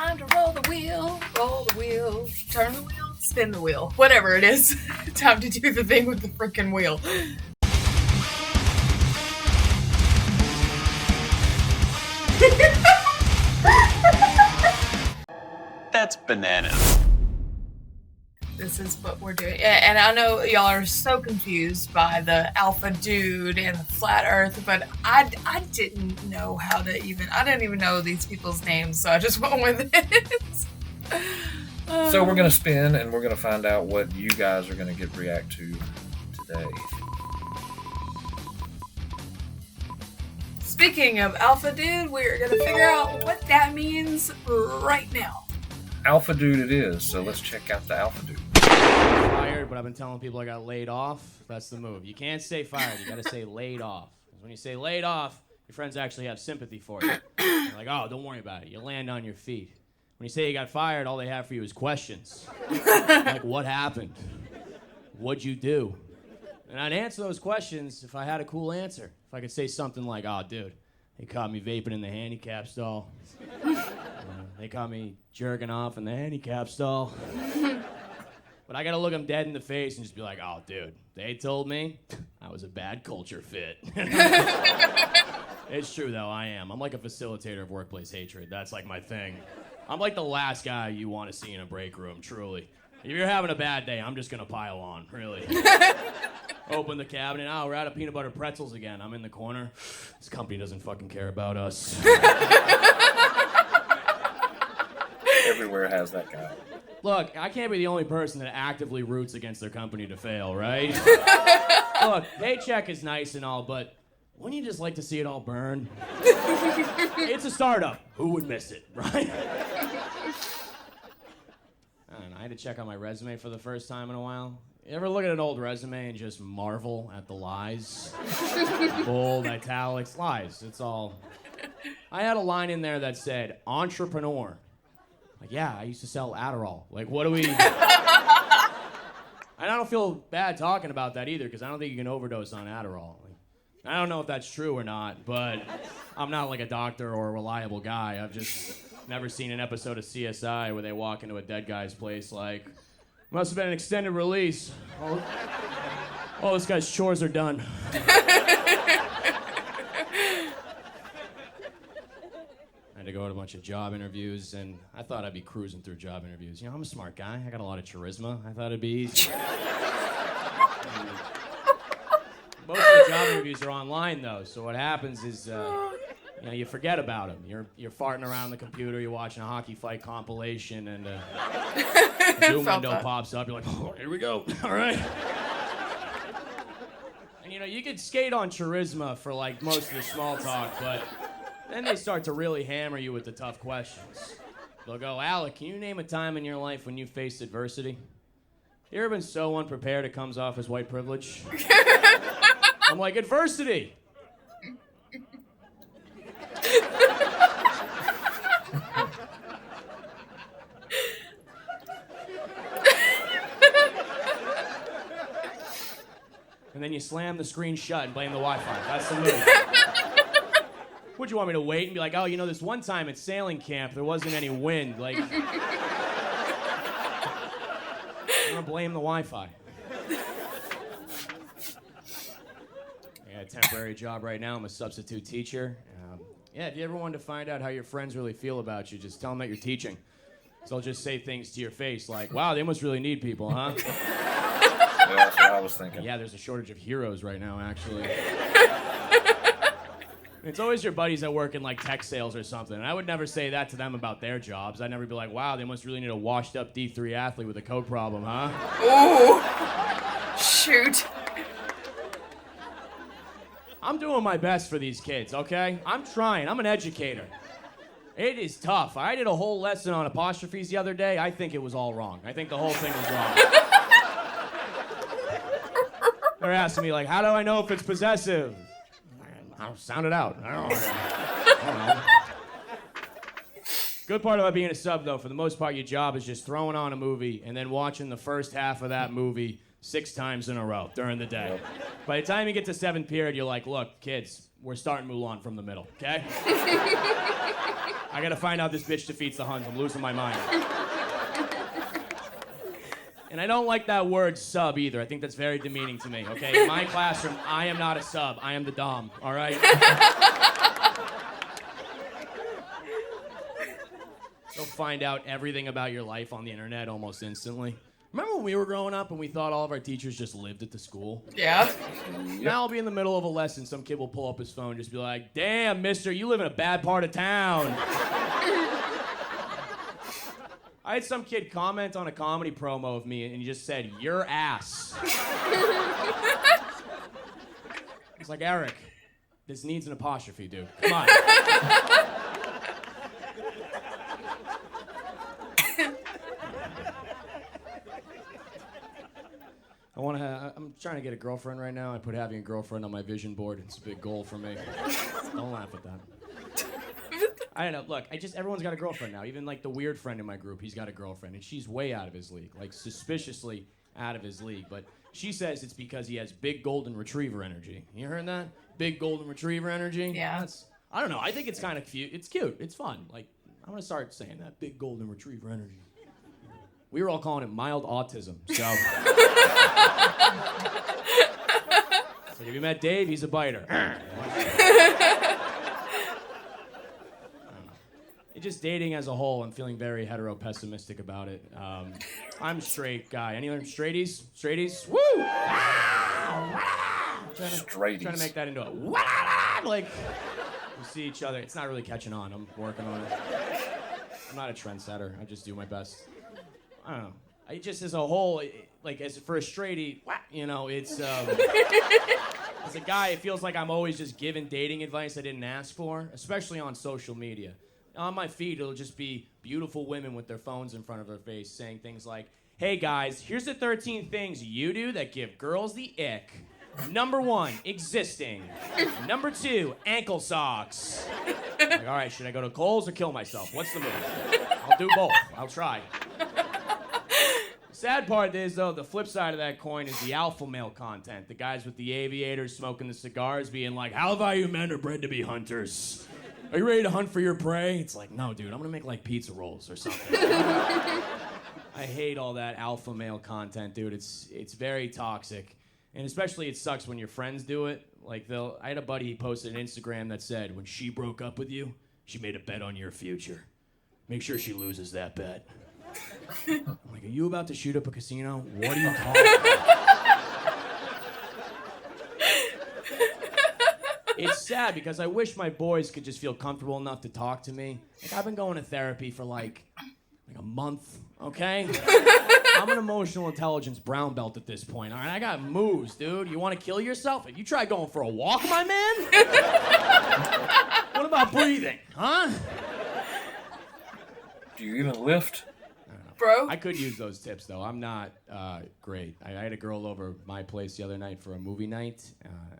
time to roll the wheel, turn the wheel, spin the wheel. Whatever it is. Time to do the thing with the freaking wheel. That's bananas. This is what we're doing. And I know y'all are so confused by the alpha dude and the flat earth, but I didn't know how to I didn't even know these people's names, so I just went with it. So we're going to spin and we're going to find out what you guys are going to react to today. Speaking of alpha dude, we're going to figure out what that means right now. Alpha dude it is, so let's check out the alpha dude. Fired, but I've been telling people I got laid off. That's the move. You can't say fired. You got to say laid off. Because when you say laid off, your friends actually have sympathy for you. They're like, oh, don't worry about it. You land on your feet. When you say you got fired, all they have for you is questions. Like, what happened? What'd you do? And I'd answer those questions if I had a cool answer. If I could say something like, oh, dude, they caught me vaping in the handicap stall. They caught me jerking off in the handicap stall. But I gotta look them dead in the face and just be like, oh, dude, they told me I was a bad culture fit. It's true, though, I am. I'm like a facilitator of workplace hatred. That's like my thing. I'm like the last guy you want to see in a break room, truly. If you're having a bad day, I'm just gonna pile on, really. Open the cabinet. Oh, we're out of peanut butter pretzels again. I'm in the corner. This company doesn't fucking care about us. Everywhere has that guy. Look, I can't be the only person that actively roots against their company to fail, right? Look, paycheck is nice and all, but wouldn't you just like to see it all burn? It's a startup. Who would miss it, right? I had to check out my resume for the first time in a while. You ever look at an old resume and just marvel at the lies? Bold, italics, lies. It's all. I had a line in there that said, entrepreneur. Like, yeah, I used to sell Adderall. Like, what do we... And I don't feel bad talking about that either, because I don't think you can overdose on Adderall. Like, I don't know if that's true or not, but I'm not like a doctor or a reliable guy. I've just never seen an episode of CSI where they walk into a dead guy's place like, must have been an extended release. Oh, this guy's chores are done. To go to a bunch of job interviews, and I thought I'd be cruising through job interviews. You know, I'm a smart guy. I got a lot of charisma. I thought it'd be easy. Most of the job interviews are online, though, so what happens is, you forget about them. You're farting around the computer, you're watching a hockey fight compilation, and a Zoom window pops up. You're like, oh, here we go. All right. And, you could skate on charisma for, like, most of the small talk, but... Then they start to really hammer you with the tough questions. They'll go, Alec, can you name a time in your life when you faced adversity? You ever been so unprepared it comes off as white privilege? I'm like, adversity! And then you slam the screen shut and blame the Wi-Fi. That's the move. Would you want me to wait and be like, oh, this one time at sailing camp, there wasn't any wind. Like, I'm gonna blame the Wi-Fi. I got a temporary job right now. I'm a substitute teacher. If you ever wanted to find out how your friends really feel about you, just tell them that you're teaching. So they'll just say things to your face like, wow, they must really need people, huh? Yeah, that's what I was thinking. Yeah, there's a shortage of heroes right now, actually. It's always your buddies that work in, like, tech sales or something. And I would never say that to them about their jobs. I'd never be like, wow, they must really need a washed-up D3 athlete with a coke problem, huh? Ooh. Shoot. I'm doing my best for these kids, okay? I'm trying. I'm an educator. It is tough. I did a whole lesson on apostrophes the other day. I think it was all wrong. I think the whole thing was wrong. They're asking me, like, how do I know if it's possessive? I'll sound it out. I don't know. Good part about being a sub, though, for the most part, your job is just throwing on a movie and then watching the first half of that movie 6 times in a row during the day. By the time you get to 7th period, you're like, look, kids, we're starting Mulan from the middle, okay? I gotta find out this bitch defeats the Huns. I'm losing my mind. And I don't like that word sub either. I think that's very demeaning to me, okay? In my classroom, I am not a sub. I am the dom, all right? You'll find out everything about your life on the internet almost instantly. Remember when we were growing up and we thought all of our teachers just lived at the school? Yeah. Now I'll be in the middle of a lesson, some kid will pull up his phone and just be like, damn, mister, you live in a bad part of town. I had some kid comment on a comedy promo of me and he just said, your ass. It's like, Eric, this needs an apostrophe, dude. Come on. I'm trying to get a girlfriend right now. I put having a girlfriend on my vision board. It's a big goal for me. Don't laugh at that. I don't know. Look, everyone's got a girlfriend now. Even like the weird friend in my group, he's got a girlfriend, and she's way out of his league, like suspiciously out of his league. But she says it's because he has big golden retriever energy. You heard that? Big golden retriever energy? Yeah. I don't know. I think it's kind of cute. It's cute. It's fun. Like, I'm going to start saying that. Big golden retriever energy. We were all calling it mild autism, so. So if you met Dave, he's a biter. Just dating as a whole, I'm feeling very hetero-pessimistic about it. I'm straight guy. Any other straighties? Straighties? Woo! Straighties. Trying to make that into a like, we see each other. It's not really catching on. I'm working on it. I'm not a trendsetter. I just do my best. I don't know. I just as a whole, like as for a straightie, you know, it's as a guy, it feels like I'm always just giving dating advice I didn't ask for, especially on social media. On my feed, it'll just be beautiful women with their phones in front of their face saying things like, hey guys, here's the 13 things you do that give girls the ick. Number 1, existing. Number 2, ankle socks. Like, all right, should I go to Kohl's or kill myself? What's the move? I'll do both. I'll try. Sad part is, though, the flip side of that coin is the alpha male content. The guys with the aviators smoking the cigars being like, how value men are bred to be hunters. Are you ready to hunt for your prey? It's like, no, dude, I'm gonna make like pizza rolls or something. I hate all that alpha male content, dude. It's very toxic. And especially it sucks when your friends do it. Like I had a buddy, he posted an Instagram that said, when she broke up with you, she made a bet on your future. Make sure she loses that bet. I'm like, are you about to shoot up a casino? What are you talking about? It's sad because I wish my boys could just feel comfortable enough to talk to me. Like, I've been going to therapy for like a month, okay? I'm an emotional intelligence brown belt at this point, all right? I got moves, dude. You want to kill yourself? You try going for a walk, my man? What about breathing, huh? Do you even lift? Bro? I could use those tips, though. I'm not great. I had a girl over my place the other night for a movie night,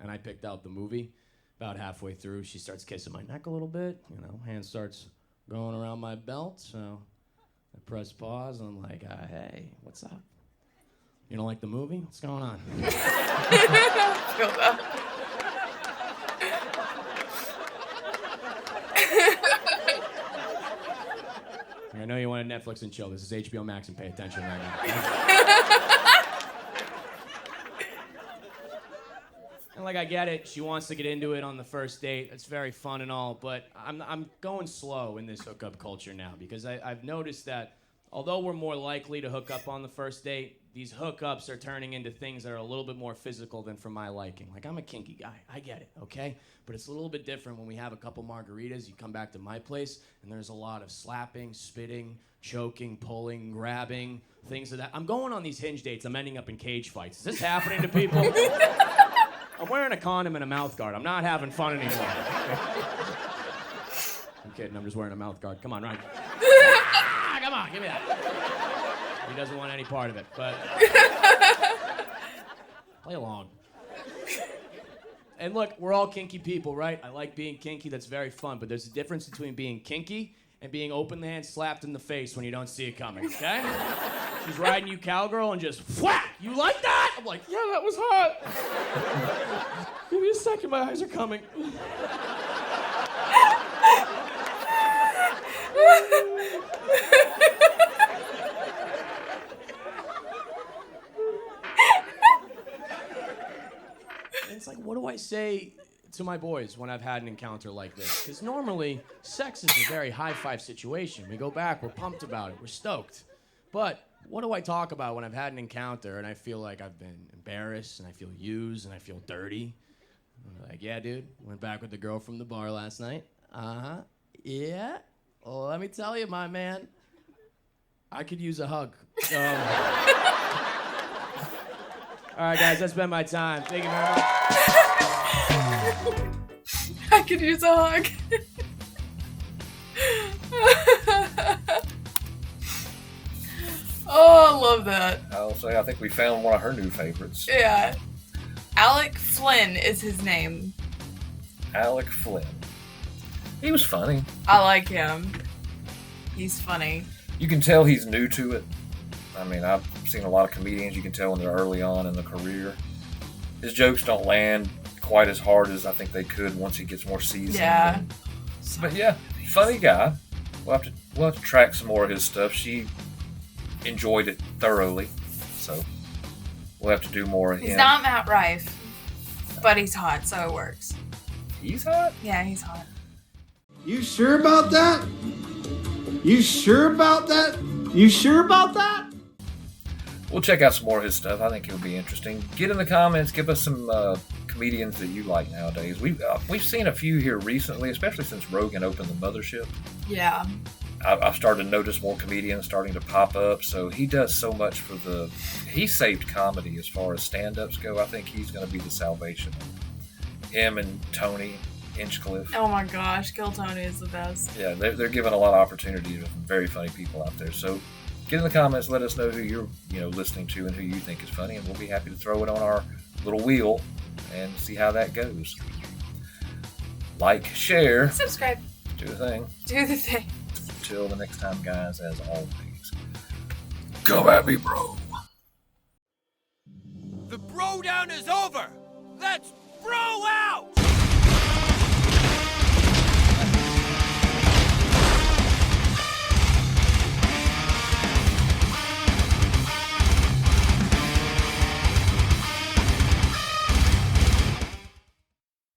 and I picked out the movie. About halfway through, she starts kissing my neck a little bit. You know, hand starts going around my belt, so I press pause, and I'm like, hey, what's up? You don't like the movie? What's going on? I know you want to Netflix and chill. This is HBO Max and pay attention right now. And like, I get it. She wants to get into it on the first date. It's very fun and all, but I'm going slow in this hookup culture now because I've noticed that although we're more likely to hook up on the first date, these hookups are turning into things that are a little bit more physical than for my liking. Like, I'm a kinky guy. I get it, okay? But it's a little bit different when we have a couple margaritas, you come back to my place, and there's a lot of slapping, spitting, choking, pulling, grabbing, things of that. I'm going on these Hinge dates. I'm ending up in cage fights. Is this happening to people? I'm wearing a condom and a mouth guard. I'm not having fun anymore. I'm kidding. I'm just wearing a mouth guard. Come on, Ryan. Come on, give me that. He doesn't want any part of it, but play along. And look, we're all kinky people, right? I like being kinky. That's very fun. But there's a difference between being kinky and being open hand slapped in the face when you don't see it coming, okay? She's riding you cowgirl and just whack! You like that? I'm like, yeah, that was hot. Give me a second, my eyes are coming. say to my boys when I've had an encounter like this? Because normally, sex is a very high-five situation. We go back, we're pumped about it, we're stoked. But what do I talk about when I've had an encounter and I feel like I've been embarrassed and I feel used and I feel dirty? I'm like, yeah, dude, went back with the girl from the bar last night. Uh-huh. Yeah? Well, let me tell you, my man, I could use a hug. All right, guys, that's been my time. Thank you very much. I could use a hug. Oh, I love that. I'll say I think we found one of her new favorites. Yeah. Alec Flynn is his name. Alec Flynn. He was funny. I like him. He's funny. You can tell he's new to it. I mean, I've seen a lot of comedians, you can tell when they're early on in the career. His jokes don't land quite as hard as I think they could once he gets more seasoned. Yeah. But yeah, funny guy. We'll have to track some more of his stuff. She enjoyed it thoroughly, so we'll have to do more of him. He's not Matt Rife, but he's hot, so it works. He's hot? Yeah, he's hot. You sure about that? You sure about that? You sure about that? We'll check out some more of his stuff. I think it'll be interesting. Get in the comments. Give us some comedians that you like nowadays. We've seen a few here recently, especially since Rogan opened the mothership. Yeah. I've started to notice more comedians starting to pop up. So he does so much for he saved comedy as far as stand-ups go. I think he's going to be the salvation. Him and Tony Hinchcliffe. Oh my gosh, Kill Tony is the best. Yeah, they're giving a lot of opportunity to some very funny people out there. So get in the comments, let us know who you're listening to and who you think is funny, and we'll be happy to throw it on our little wheel and see how that goes. Like, share, Subscribe. do the thing. Do the thing. Until the next time, guys, as always, come at me, bro. The Brodown is over! Let's bro out!